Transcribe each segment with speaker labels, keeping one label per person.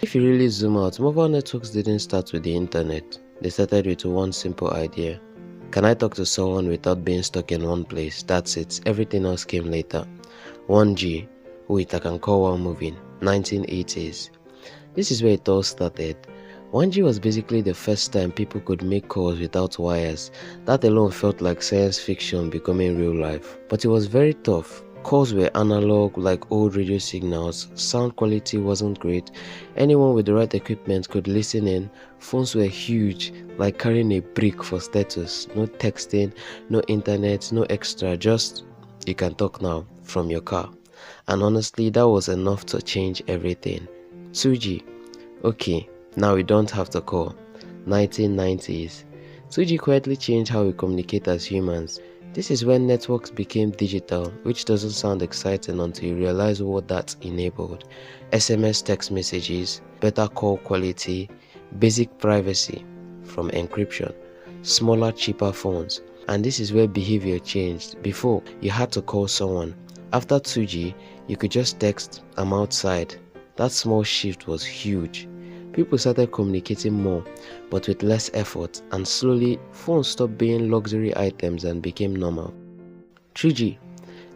Speaker 1: If you really zoom out, mobile networks didn't start with the internet. They started with one simple idea. Can I talk to someone without being stuck in one place? That's it. Everything else came later. 1G. Wait, I can call while moving. 1980s. This is where it all started. 1G was basically the first time people could make calls without wires. That alone felt like science fiction becoming real life. But it was very tough. Calls were analog like old radio signals, sound quality wasn't great, anyone with the right equipment could listen in, phones were huge, like carrying a brick for status, no texting, no internet, no extra, just you can talk now from your car. And honestly, that was enough to change everything. 2G, okay, now we don't have to call. 1990s, 2G quietly changed how we communicate as humans. This is when networks became digital, which doesn't sound exciting until you realize what that enabled. SMS text messages, better call quality, basic privacy from encryption, smaller cheaper phones. And this is where behavior changed. Before, you had to call someone. After 2G, you could just text, I'm outside. That small shift was huge. People started communicating more, but with less effort, and slowly, phones stopped being luxury items and became normal. 3G.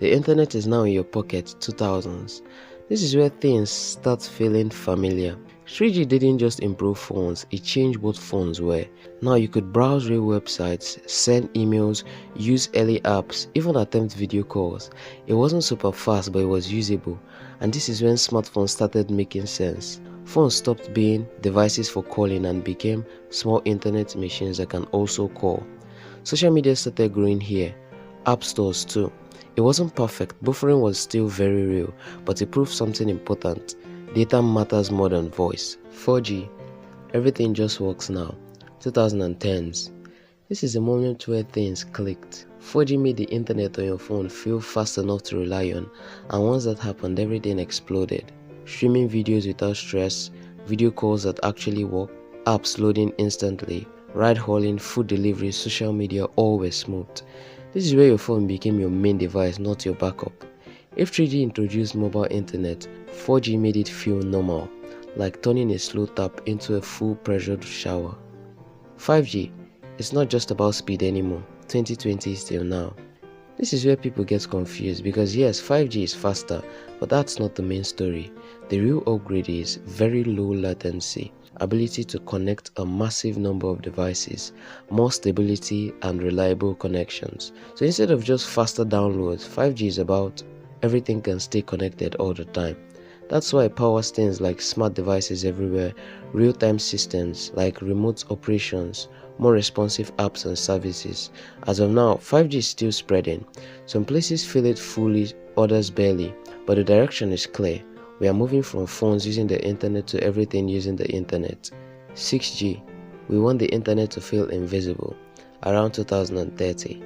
Speaker 1: The internet is now in your pocket, 2000s. This is where things start feeling familiar. 3G didn't just improve phones, it changed what phones were. Now you could browse real websites, send emails, use early apps, even attempt video calls. It wasn't super fast, but it was usable. And this is when smartphones started making sense. Phones stopped being devices for calling and became small internet machines that can also call. Social media started growing here, app stores too. It wasn't perfect, buffering was still very real, but it proved something important. Data matters more than voice. 4G, everything just works now. 2010s. This is the moment where things clicked. 4G made the internet on your phone feel fast enough to rely on, and once that happened, everything exploded. Streaming videos without stress, video calls that actually work, apps loading instantly, ride-hauling, food delivery, social media, all were smooth. This is where your phone became your main device, not your backup. If 3G introduced mobile internet, 4G made it feel normal, like turning a slow tap into a full pressured shower. 5G, it's not just about speed anymore, 2020 is still now. This is where people get confused because yes, 5G is faster, but that's not the main story. The real upgrade is very low latency, ability to connect a massive number of devices, more stability and reliable connections. So instead of just faster downloads, 5G is about everything can stay connected all the time. That's why it powers things like smart devices everywhere, real-time systems like remote operations, more responsive apps and services. As of now, 5G is still spreading. Some places feel it fully, others barely, but the direction is clear. We are moving from phones using the internet to everything using the internet. 6G. We want the internet to feel invisible. Around 2030.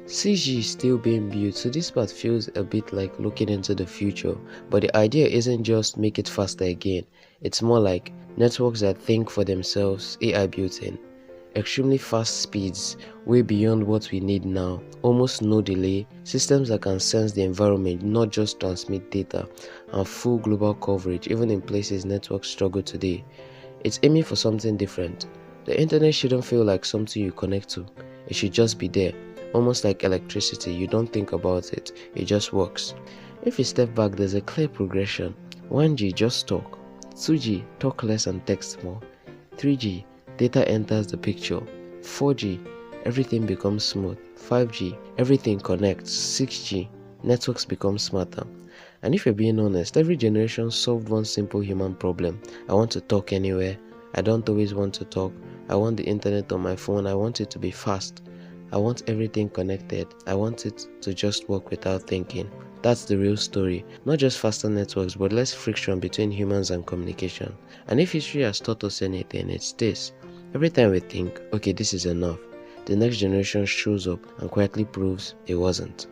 Speaker 1: 6G is still being built, so this part feels a bit like looking into the future. But the idea isn't just make it faster again. It's more like networks that think for themselves, AI built in. Extremely fast speeds, way beyond what we need now, almost no delay, systems that can sense the environment, not just transmit data, and full global coverage even in places networks struggle today. It's aiming for something different. The internet shouldn't feel like something you connect to, it should just be there, almost like electricity. You don't think about it, it just works. If you step back, there's a clear progression. 1G, just talk. 2G, talk less and text more. 3G, data enters the picture. 4G, everything becomes smooth. 5G, everything connects. 6G, networks become smarter. And if you're being honest, every generation solved one simple human problem. I want to talk anywhere. I don't always want to talk. I want the internet on my phone. I want it to be fast. I want everything connected. I want it to just work without thinking. That's the real story. Not just faster networks, but less friction between humans and communication. And if history has taught us anything, it's this. Every time we think, okay, this is enough, the next generation shows up and quietly proves it wasn't.